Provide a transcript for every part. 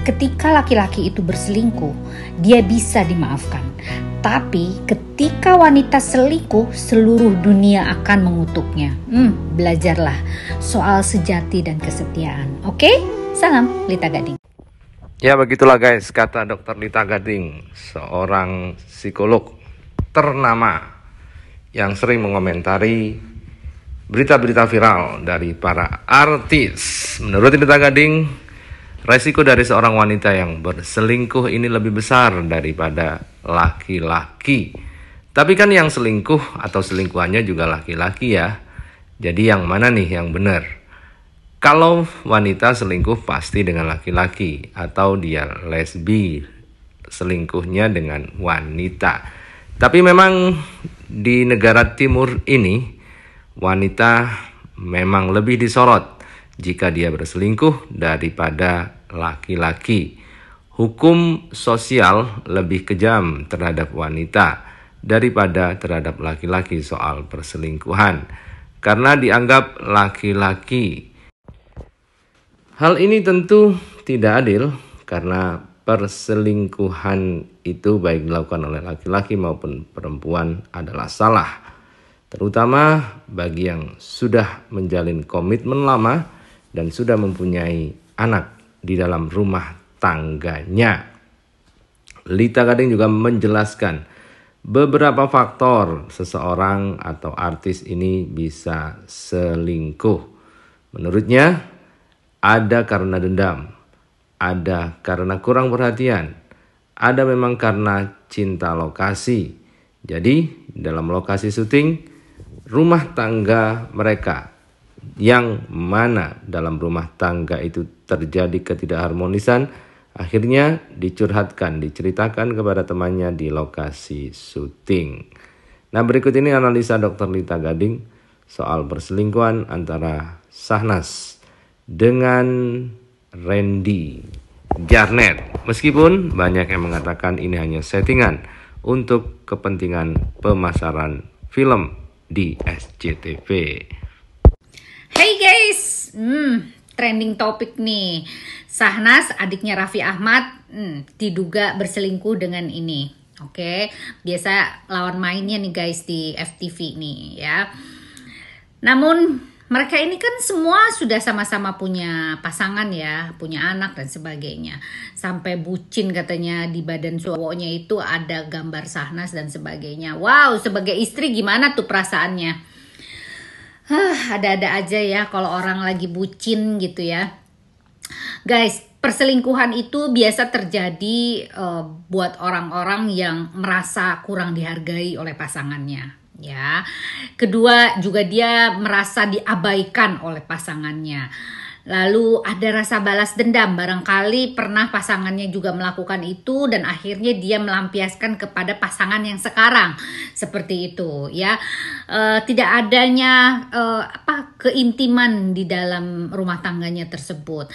Ketika laki-laki itu berselingkuh, dia bisa dimaafkan. Tapi ketika wanita selingkuh, seluruh dunia akan mengutuknya. Belajarlah soal sejati dan kesetiaan. Oke? Salam Lita Gading. Ya, begitulah guys, kata Dr. Lita Gading, seorang psikolog ternama yang sering mengomentari berita-berita viral dari para artis. Menurut Lita Gading, resiko dari seorang wanita yang berselingkuh ini lebih besar daripada laki-laki. Tapi kan yang selingkuh atau selingkuhannya juga laki-laki ya. Jadi yang mana nih yang benar? Kalau wanita selingkuh pasti dengan laki-laki, atau dia lesbi, selingkuhnya dengan wanita. Tapi memang di negara timur ini, wanita memang lebih disorot jika dia berselingkuh daripada laki-laki. Hukum sosial lebih kejam terhadap wanita daripada terhadap laki-laki soal perselingkuhan, karena dianggap laki-laki. Hal ini tentu tidak adil karena perselingkuhan itu baik dilakukan oleh laki-laki maupun perempuan adalah salah. Terutama bagi yang sudah menjalin komitmen lama dan sudah mempunyai anak di dalam rumah tangganya. Lita Gading juga menjelaskan beberapa faktor seseorang atau artis ini bisa selingkuh. Menurutnya, ada karena dendam, ada karena kurang perhatian, ada memang karena cinta lokasi. Jadi dalam lokasi syuting, rumah tangga mereka yang mana dalam rumah tangga itu terjadi ketidakharmonisan, akhirnya dicurhatkan, diceritakan kepada temannya di lokasi syuting. Nah, berikut ini analisa Dr. Lita Gading soal perselingkuhan antara Syahnaz dengan Randy Jarnet. Meskipun banyak yang mengatakan ini hanya settingan untuk kepentingan pemasaran film di SCTV. Hey guys, trending topik nih. Syahnaz, adiknya Raffi Ahmad, diduga berselingkuh dengan ini. Oke, biasa lawan mainnya nih guys di FTV nih ya. Namun mereka ini kan semua sudah sama-sama punya pasangan ya, punya anak dan sebagainya. Sampai bucin katanya di badan cowoknya itu ada gambar Syahnaz dan sebagainya. Wow, sebagai istri gimana tuh perasaannya? Ada-ada aja ya kalau orang lagi bucin gitu ya. Guys, perselingkuhan itu biasa terjadi buat orang-orang yang merasa kurang dihargai oleh pasangannya. Ya, kedua juga dia merasa diabaikan oleh pasangannya. Lalu ada rasa balas dendam, barangkali pernah pasangannya juga melakukan itu dan akhirnya dia melampiaskan kepada pasangan yang sekarang, seperti itu ya. Tidak adanya keintiman di dalam rumah tangganya tersebut.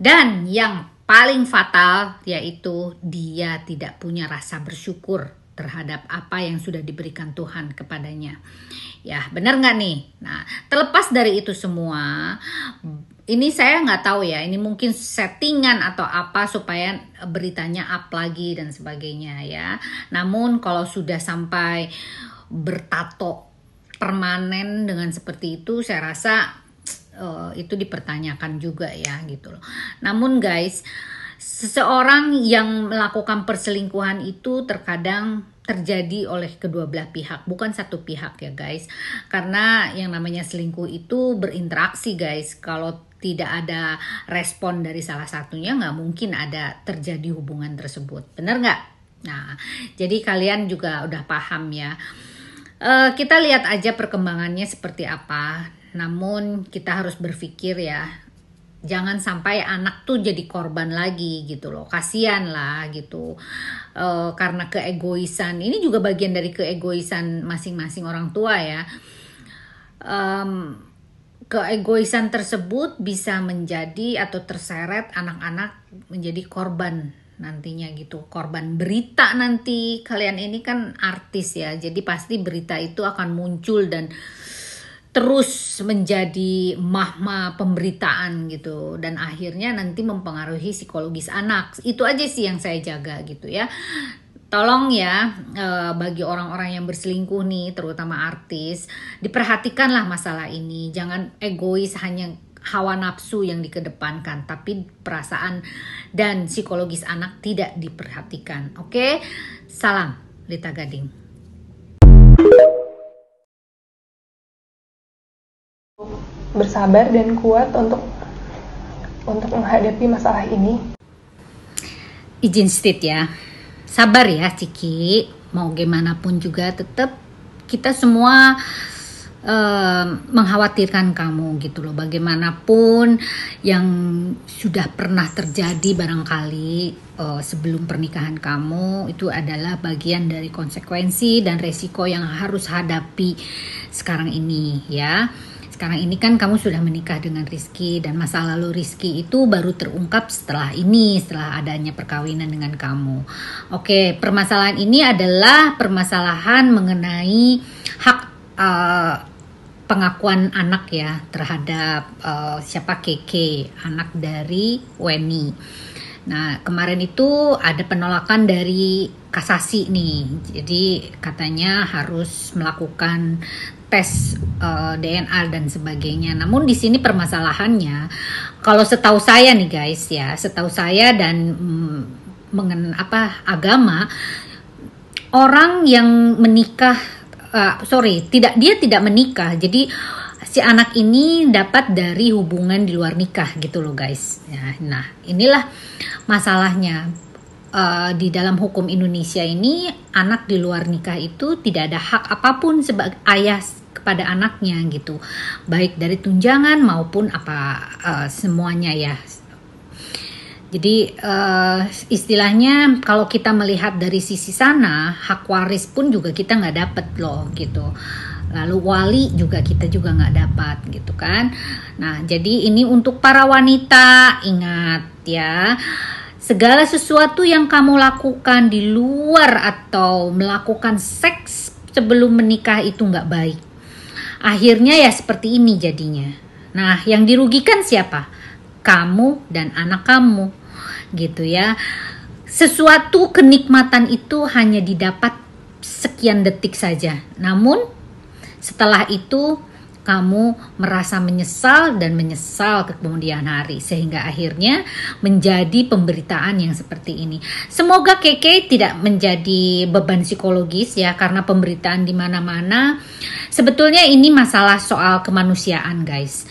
Dan yang paling fatal yaitu dia tidak punya rasa bersyukur terhadap apa yang sudah diberikan Tuhan kepadanya. Ya, benar nggak nih? Nah, terlepas dari itu semua, ini saya nggak tahu ya, ini mungkin settingan atau apa supaya beritanya up lagi dan sebagainya ya. Namun kalau sudah sampai bertato permanen dengan seperti itu, saya rasa itu dipertanyakan juga ya gitu loh. Namun guys, seseorang yang melakukan perselingkuhan itu terkadang terjadi oleh kedua belah pihak, bukan satu pihak ya guys. Karena yang namanya selingkuh itu berinteraksi guys. Kalau tidak ada respon dari salah satunya, nggak mungkin ada terjadi hubungan tersebut. Bener nggak? Nah, jadi kalian juga udah paham ya. Kita lihat aja perkembangannya seperti apa. Namun kita harus berpikir ya, jangan sampai anak tuh jadi korban lagi gitu loh. Kasian lah gitu. Karena keegoisan. Ini juga bagian dari keegoisan masing-masing orang tua ya. Keegoisan tersebut bisa menjadi atau terseret anak-anak menjadi korban nantinya gitu. Korban berita nanti. Kalian ini kan artis ya. Jadi pasti berita itu akan muncul dan terus menjadi mahma pemberitaan gitu, dan akhirnya nanti mempengaruhi psikologis anak. Itu aja sih yang saya jaga gitu ya. Tolong ya, bagi orang-orang yang berselingkuh nih, terutama artis, diperhatikanlah masalah ini. Jangan egois hanya hawa nafsu yang dikedepankan, tapi perasaan dan psikologis anak tidak diperhatikan. Oke, salam Lita Gading. Bersabar dan kuat untuk menghadapi masalah ini. Izin state ya. Sabar ya Ciki, mau gimana pun juga tetap kita semua mengkhawatirkan kamu gitu loh. Bagaimanapun yang sudah pernah terjadi barangkali sebelum pernikahan kamu, itu adalah bagian dari konsekuensi dan resiko yang harus hadapi sekarang ini ya. Sekarang ini kan kamu sudah menikah dengan Rizky, dan masa lalu Rizky itu baru terungkap setelah ini, setelah adanya perkawinan dengan kamu. Oke, permasalahan ini adalah permasalahan mengenai hak pengakuan anak ya terhadap siapa Keke, anak dari Weni. Nah, kemarin itu ada penolakan dari kasasi nih. Jadi katanya harus melakukan tes DNA dan sebagainya. Namun di sini permasalahannya, kalau setahu saya nih guys ya, setahu saya dan agama, orang yang menikah, dia tidak menikah. Jadi si anak ini dapat dari hubungan di luar nikah gitu loh guys. Nah, inilah masalahnya. Di dalam hukum Indonesia ini, anak di luar nikah itu tidak ada hak apapun sebagai ayah kepada anaknya gitu, baik dari tunjangan maupun semuanya ya. Jadi istilahnya kalau kita melihat dari sisi sana, hak waris pun juga kita nggak dapet loh gitu. Lalu wali juga kita juga nggak dapat gitu kan. Nah, jadi ini untuk para wanita, ingat ya, segala sesuatu yang kamu lakukan di luar atau melakukan seks sebelum menikah itu nggak baik. Akhirnya ya seperti ini jadinya. Nah, yang dirugikan siapa? Kamu dan anak kamu gitu ya. Sesuatu kenikmatan itu hanya didapat sekian detik saja. Namun setelah itu kamu merasa menyesal dan menyesal ke kemudian hari, sehingga akhirnya menjadi pemberitaan yang seperti ini. Semoga Keke tidak menjadi beban psikologis ya, karena pemberitaan di mana-mana. Sebetulnya ini masalah soal kemanusiaan guys.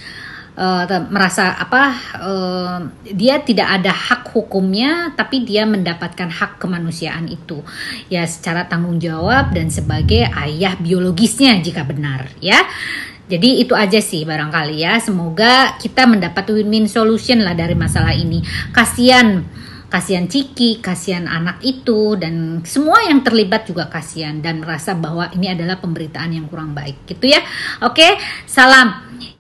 Merasa dia tidak ada hak hukumnya, tapi dia mendapatkan hak kemanusiaan itu ya, secara tanggung jawab dan sebagai ayah biologisnya jika benar ya. Jadi itu aja sih barangkali ya. Semoga kita mendapat win-win solution lah dari masalah ini. Kasihan Ciki, kasihan anak itu, dan semua yang terlibat juga kasihan dan merasa bahwa ini adalah pemberitaan yang kurang baik gitu ya. Oke, salam.